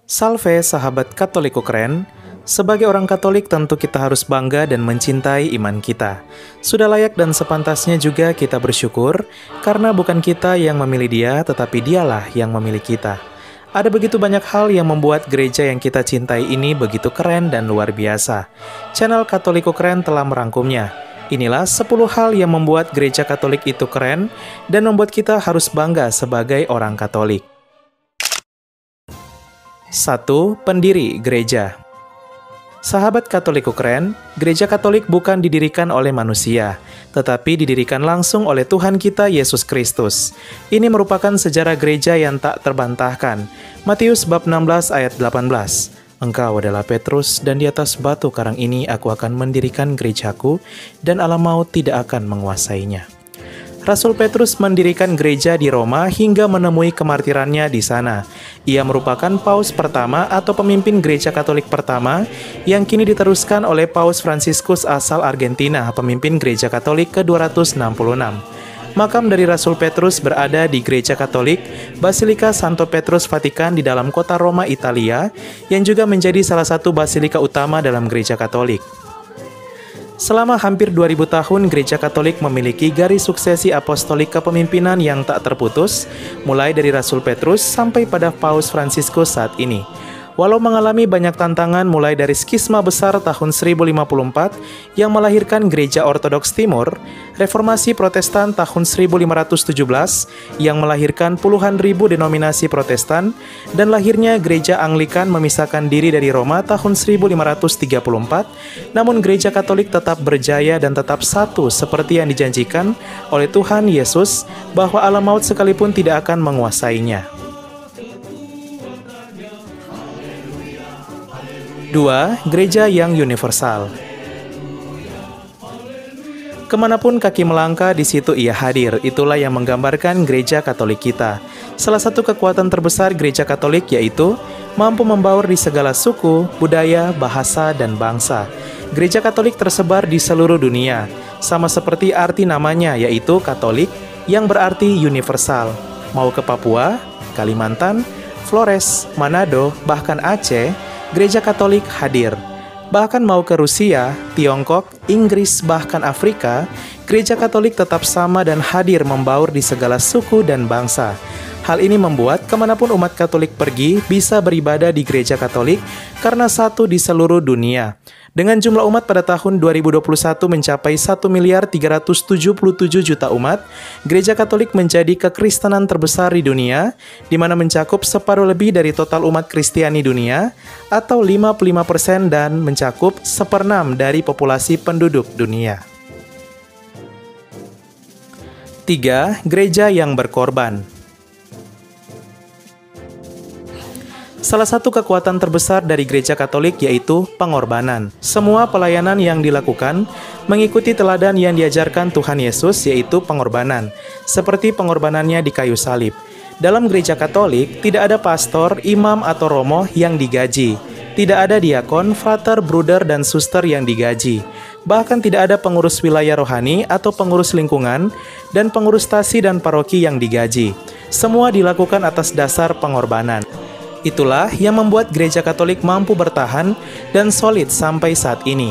Salve sahabat Katoliku keren. Sebagai orang Katolik tentu kita harus bangga dan mencintai iman kita. Sudah layak dan sepantasnya juga kita bersyukur karena bukan kita yang memilih dia, tetapi dialah yang memilih kita. Ada begitu banyak hal yang membuat gereja yang kita cintai ini begitu keren dan luar biasa. Channel Katoliku Keren telah merangkumnya. Inilah 10 hal yang membuat gereja Katolik itu keren dan membuat kita harus bangga sebagai orang Katolik. 1. Pendiri gereja. Sahabat Katoliku keren, gereja Katolik bukan didirikan oleh manusia, tetapi didirikan langsung oleh Tuhan kita Yesus Kristus. Ini merupakan sejarah gereja yang tak terbantahkan. Matius bab 16 ayat 18. Engkau adalah Petrus, dan di atas batu karang ini aku akan mendirikan gerejaku, dan alam maut tidak akan menguasainya. Rasul Petrus mendirikan gereja di Roma hingga menemui kemartirannya di sana. Ia merupakan paus pertama atau pemimpin gereja Katolik pertama yang kini diteruskan oleh Paus Fransiskus asal Argentina, pemimpin gereja Katolik ke-266. Makam dari Rasul Petrus berada di gereja Katolik Basilika Santo Petrus Vatikan di dalam kota Roma, Italia, yang juga menjadi salah satu basilika utama dalam gereja Katolik. Selama hampir 2000 tahun, gereja Katolik memiliki garis suksesi apostolik kepemimpinan yang tak terputus, mulai dari Rasul Petrus sampai pada Paus Fransiskus saat ini. Walau mengalami banyak tantangan mulai dari skisma besar tahun 1054 yang melahirkan gereja Ortodoks Timur, reformasi Protestan tahun 1517 yang melahirkan puluhan ribu denominasi Protestan, dan lahirnya gereja Anglikan memisahkan diri dari Roma tahun 1534, namun gereja Katolik tetap berjaya dan tetap satu seperti yang dijanjikan oleh Tuhan Yesus bahwa alam maut sekalipun tidak akan menguasainya. 2. Gereja yang universal. Kemanapun kaki melangkah, di situ ia hadir. Itulah yang menggambarkan gereja Katolik kita. Salah satu kekuatan terbesar gereja Katolik yaitu mampu membaur di segala suku, budaya, bahasa, dan bangsa. Gereja Katolik tersebar di seluruh dunia, sama seperti arti namanya yaitu Katolik yang berarti universal. Mau ke Papua, Kalimantan, Flores, Manado, bahkan Aceh, gereja Katolik hadir. Bahkan mau ke Rusia, Tiongkok, Inggris, bahkan Afrika, gereja Katolik tetap sama dan hadir membaur di segala suku dan bangsa. Hal ini membuat kemanapun umat Katolik pergi bisa beribadah di gereja Katolik karena satu di seluruh dunia. Dengan jumlah umat pada tahun 2021 mencapai 1.377.000.000 umat, gereja Katolik menjadi kekristenan terbesar di dunia, di mana mencakup separuh lebih dari total umat Kristiani dunia, atau 55% dan mencakup 1/6 dari populasi penduduk dunia. 3. Gereja yang berkorban. Salah satu kekuatan terbesar dari gereja Katolik yaitu pengorbanan. Semua pelayanan yang dilakukan mengikuti teladan yang diajarkan Tuhan Yesus, yaitu pengorbanan, seperti pengorbanannya di kayu salib. Dalam gereja Katolik, tidak ada pastor, imam, atau romo yang digaji. Tidak ada diakon, frater, bruder, dan suster yang digaji. Bahkan tidak ada pengurus wilayah rohani atau pengurus lingkungan dan pengurus stasi dan paroki yang digaji. Semua dilakukan atas dasar pengorbanan. Itulah yang membuat gereja Katolik mampu bertahan dan solid sampai saat ini.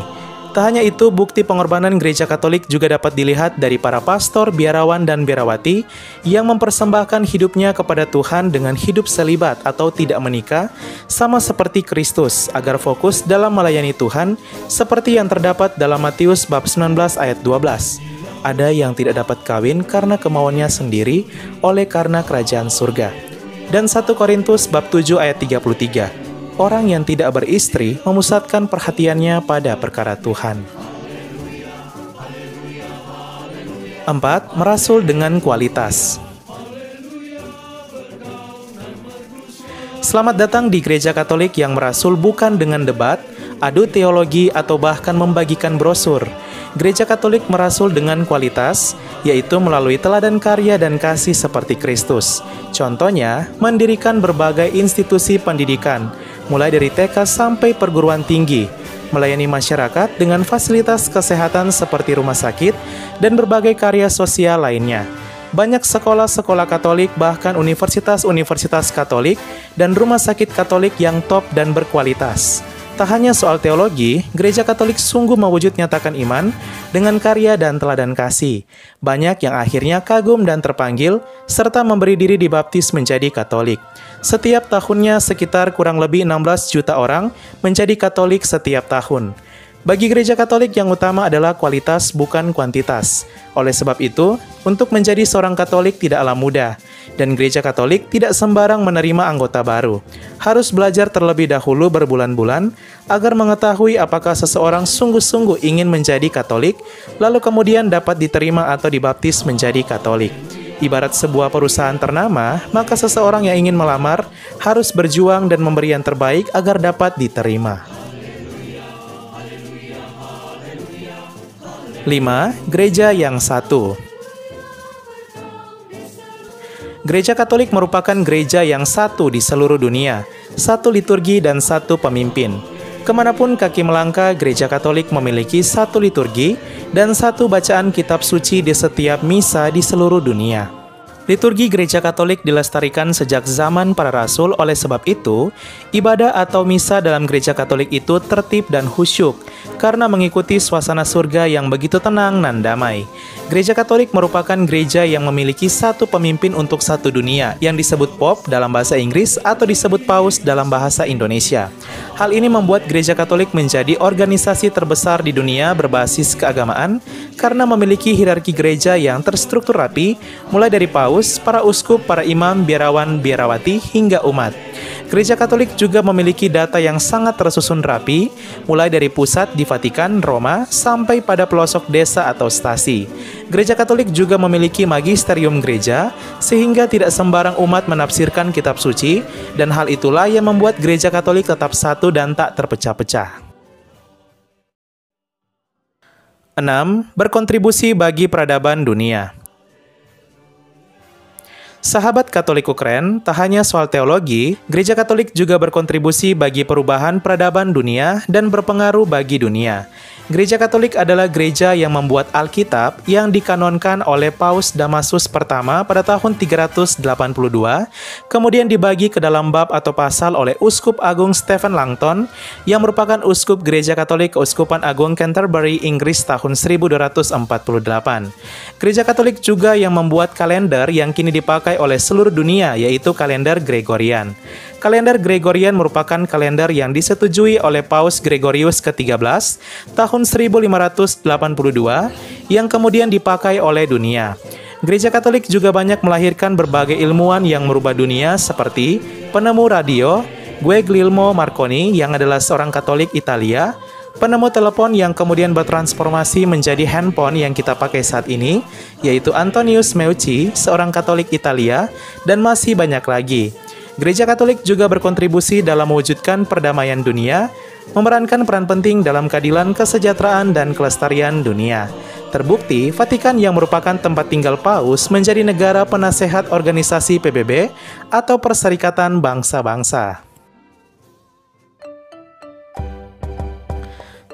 Tak hanya itu, bukti pengorbanan gereja Katolik juga dapat dilihat dari para pastor, biarawan, dan biarawati yang mempersembahkan hidupnya kepada Tuhan dengan hidup selibat atau tidak menikah, sama seperti Kristus, agar fokus dalam melayani Tuhan, seperti yang terdapat dalam Matius bab 19 ayat 12. Ada yang tidak dapat kawin karena kemauannya sendiri, oleh karena kerajaan surga. Dan 1 Korintus bab 7 ayat 33. Orang yang tidak beristri memusatkan perhatiannya pada perkara Tuhan. 4. Merasul dengan kualitas. Selamat datang di gereja Katolik yang merasul bukan dengan debat, adu teologi, atau bahkan membagikan brosur. Gereja Katolik merasul dengan kualitas, yaitu melalui teladan karya dan kasih seperti Kristus. Contohnya, mendirikan berbagai institusi pendidikan, mulai dari TK sampai perguruan tinggi, melayani masyarakat dengan fasilitas kesehatan seperti rumah sakit dan berbagai karya sosial lainnya. Banyak sekolah-sekolah Katolik, bahkan universitas-universitas Katolik dan rumah sakit Katolik yang top dan berkualitas. Tak hanya soal teologi, Gereja Katolik sungguh mewujud nyatakan iman dengan karya dan teladan kasih. Banyak yang akhirnya kagum dan terpanggil, serta memberi diri dibaptis menjadi Katolik. Setiap tahunnya sekitar kurang lebih 16 juta orang menjadi Katolik setiap tahun. Bagi Gereja Katolik yang utama adalah kualitas bukan kuantitas. Oleh sebab itu, untuk menjadi seorang Katolik tidaklah mudah, dan Gereja Katolik tidak sembarang menerima anggota baru. Harus belajar terlebih dahulu berbulan-bulan agar mengetahui apakah seseorang sungguh-sungguh ingin menjadi Katolik, lalu kemudian dapat diterima atau dibaptis menjadi Katolik. Ibarat sebuah perusahaan ternama, maka seseorang yang ingin melamar harus berjuang dan memberi yang terbaik agar dapat diterima. 5. Gereja yang satu. Gereja Katolik merupakan gereja yang satu di seluruh dunia, satu liturgi dan satu pemimpin. Kemanapun kaki melangkah, Gereja Katolik memiliki satu liturgi dan satu bacaan kitab suci di setiap misa di seluruh dunia. Liturgi Gereja Katolik dilestarikan sejak zaman para rasul, oleh sebab itu, ibadah atau misa dalam Gereja Katolik itu tertib dan khusyuk, karena mengikuti suasana surga yang begitu tenang dan damai. Gereja Katolik merupakan gereja yang memiliki satu pemimpin untuk satu dunia, yang disebut Pope dalam bahasa Inggris atau disebut Paus dalam bahasa Indonesia. Hal ini membuat Gereja Katolik menjadi organisasi terbesar di dunia berbasis keagamaan, karena memiliki hierarki gereja yang terstruktur rapi, mulai dari Paus, para uskup, para imam, biarawan, biarawati, hingga umat. Gereja Katolik juga memiliki data yang sangat tersusun rapi, mulai dari pusat di Vatikan, Roma, sampai pada pelosok desa atau stasi. Gereja Katolik juga memiliki magisterium gereja, sehingga tidak sembarang umat menafsirkan kitab suci, dan hal itulah yang membuat Gereja Katolik tetap satu dan tak terpecah-pecah. 6. Berkontribusi bagi peradaban dunia. Sahabat Katolik Ukren, tak hanya soal teologi, Gereja Katolik juga berkontribusi bagi perubahan peradaban dunia dan berpengaruh bagi dunia. Gereja Katolik adalah gereja yang membuat Alkitab yang dikanonkan oleh Paus Damasus pertama pada tahun 382, kemudian dibagi ke dalam bab atau pasal oleh Uskup Agung Stephen Langton, yang merupakan Uskup Gereja Katolik Keuskupan Agung Canterbury, Inggris tahun 1248. Gereja Katolik juga yang membuat kalender yang kini dipakai oleh seluruh dunia, yaitu kalender Gregorian. Kalender Gregorian merupakan kalender yang disetujui oleh Paus Gregorius ke-13 tahun 1582 yang kemudian dipakai oleh dunia. Gereja Katolik juga banyak melahirkan berbagai ilmuwan yang merubah dunia seperti penemu radio, Guglielmo Marconi yang adalah seorang Katolik Italia, penemu telepon yang kemudian bertransformasi menjadi handphone yang kita pakai saat ini, yaitu Antonius Meucci, seorang Katolik Italia, dan masih banyak lagi. Gereja Katolik juga berkontribusi dalam mewujudkan perdamaian dunia, memerankan peran penting dalam keadilan, kesejahteraan, dan kelestarian dunia. Terbukti, Vatikan yang merupakan tempat tinggal Paus menjadi negara penasehat organisasi PBB atau Perserikatan Bangsa-Bangsa.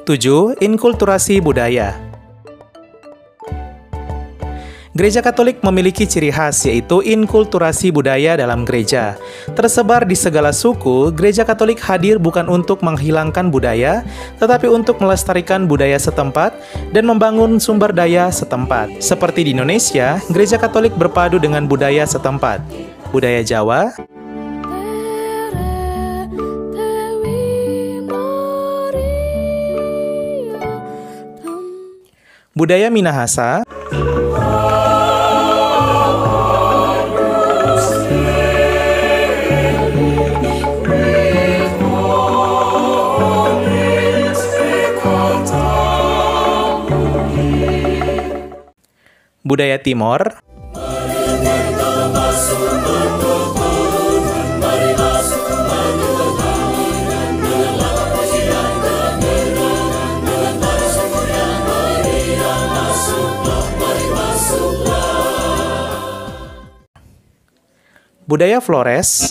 7. Inkulturasi budaya. Gereja Katolik memiliki ciri khas, yaitu inkulturasi budaya dalam gereja. Tersebar di segala suku, Gereja Katolik hadir bukan untuk menghilangkan budaya, tetapi untuk melestarikan budaya setempat dan membangun sumber daya setempat. Seperti di Indonesia, Gereja Katolik berpadu dengan budaya setempat. Budaya Jawa, budaya Minahasa, budaya Timor, Budaya Flores,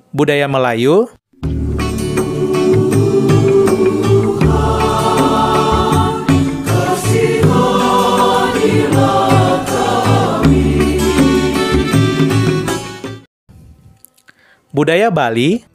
budaya Melayu, budaya Bali,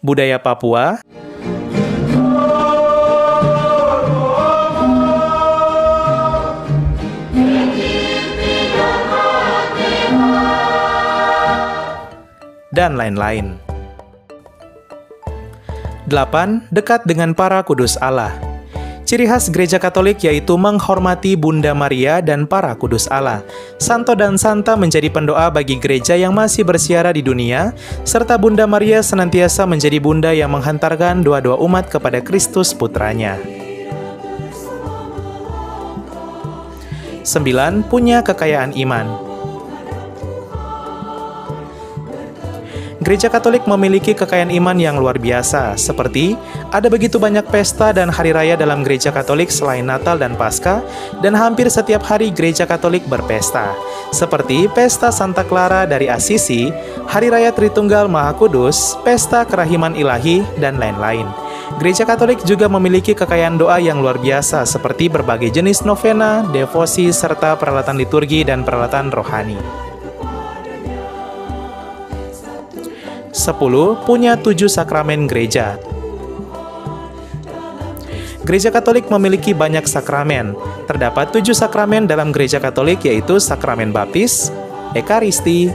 budaya Papua, dan lain-lain. 8. Dekat dengan para kudus Allah. Ciri khas Gereja Katolik yaitu menghormati Bunda Maria dan para kudus Allah. Santo dan Santa menjadi pendoa bagi gereja yang masih bersiara di dunia, serta Bunda Maria senantiasa menjadi bunda yang menghantarkan doa-doa umat kepada Kristus Putranya. 9. Punya kekayaan iman. Gereja Katolik memiliki kekayaan iman yang luar biasa, seperti ada begitu banyak pesta dan hari raya dalam Gereja Katolik selain Natal dan Paskah, dan hampir setiap hari Gereja Katolik berpesta, seperti Pesta Santa Clara dari Assisi, Hari Raya Tritunggal Maha Kudus, Pesta Kerahiman Ilahi, dan lain-lain. Gereja Katolik juga memiliki kekayaan doa yang luar biasa, seperti berbagai jenis novena, devosi, serta peralatan liturgi dan peralatan rohani. 10. Punya 7 sakramen gereja. Gereja Katolik memiliki banyak sakramen. Terdapat 7 sakramen dalam Gereja Katolik, yaitu sakramen baptis, ekaristi,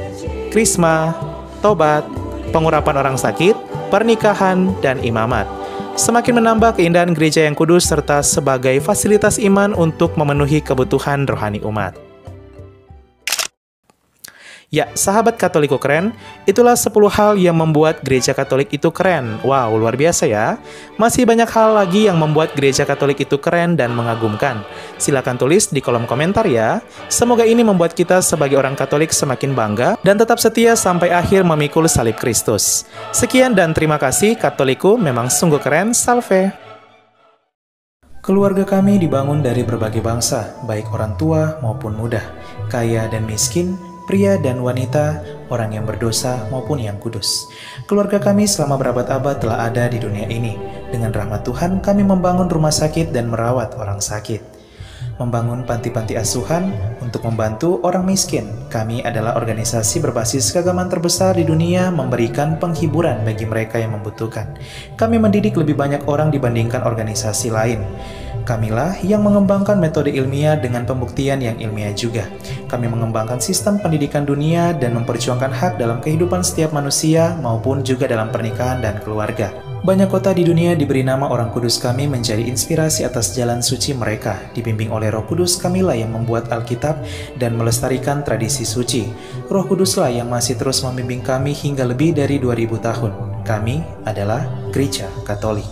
krisma, tobat, pengurapan orang sakit, pernikahan, dan imamat. Semakin menambah keindahan gereja yang kudus serta sebagai fasilitas iman untuk memenuhi kebutuhan rohani umat. Ya, sahabat Katoliku keren, itulah 10 hal yang membuat Gereja Katolik itu keren. Wow, luar biasa ya. Masih banyak hal lagi yang membuat Gereja Katolik itu keren dan mengagumkan. Silakan tulis di kolom komentar ya. Semoga ini membuat kita sebagai orang Katolik semakin bangga dan tetap setia sampai akhir memikul salib Kristus. Sekian dan terima kasih, Katoliku memang sungguh keren. Salve! Keluarga kami dibangun dari berbagai bangsa, baik orang tua maupun muda, kaya dan miskin, pria dan wanita, orang yang berdosa maupun yang kudus. Keluarga kami selama berabad-abad telah ada di dunia ini. Dengan rahmat Tuhan, kami membangun rumah sakit dan merawat orang sakit. Membangun panti-panti asuhan untuk membantu orang miskin. Kami adalah organisasi berbasis keagamaan terbesar di dunia, memberikan penghiburan bagi mereka yang membutuhkan. Kami mendidik lebih banyak orang dibandingkan organisasi lain. Kamilah yang mengembangkan metode ilmiah dengan pembuktian yang ilmiah juga. Kami mengembangkan sistem pendidikan dunia dan memperjuangkan hak dalam kehidupan setiap manusia maupun juga dalam pernikahan dan keluarga. Banyak kota di dunia diberi nama orang kudus kami menjadi inspirasi atas jalan suci mereka. Dibimbing oleh Roh Kudus, kamilah yang membuat Alkitab dan melestarikan tradisi suci. Roh Kuduslah yang masih terus membimbing kami hingga lebih dari 2000 tahun. Kami adalah Gereja Katolik.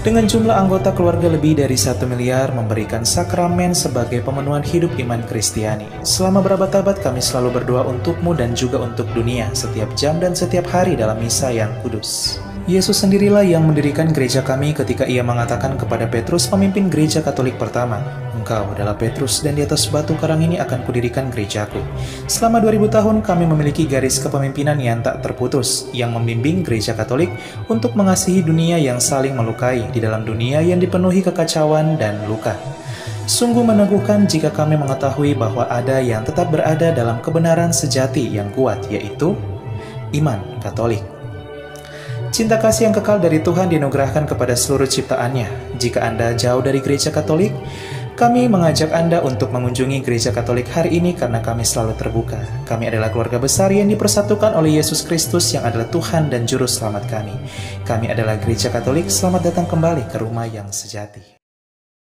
Dengan jumlah anggota keluarga lebih dari 1 miliar, memberikan sakramen sebagai pemenuhan hidup iman Kristiani. Selama berabad-abad kami selalu berdoa untukmu dan juga untuk dunia, setiap jam dan setiap hari dalam misa yang kudus. Yesus sendirilah yang mendirikan gereja kami ketika ia mengatakan kepada Petrus, pemimpin gereja Katolik pertama, "Engkau adalah Petrus dan di atas batu karang ini akan kudirikan gerejaku." Selama 2000 tahun kami memiliki garis kepemimpinan yang tak terputus, yang membimbing gereja Katolik untuk mengasihi dunia yang saling melukai di dalam dunia yang dipenuhi kekacauan dan luka. Sungguh meneguhkan jika kami mengetahui bahwa ada yang tetap berada dalam kebenaran sejati yang kuat, yaitu iman Katolik. Cinta kasih yang kekal dari Tuhan dianugerahkan kepada seluruh ciptaannya. Jika Anda jauh dari gereja Katolik, kami mengajak Anda untuk mengunjungi gereja Katolik hari ini karena kami selalu terbuka. Kami adalah keluarga besar yang dipersatukan oleh Yesus Kristus yang adalah Tuhan dan Juru Selamat kami. Kami adalah gereja Katolik, selamat datang kembali ke rumah yang sejati.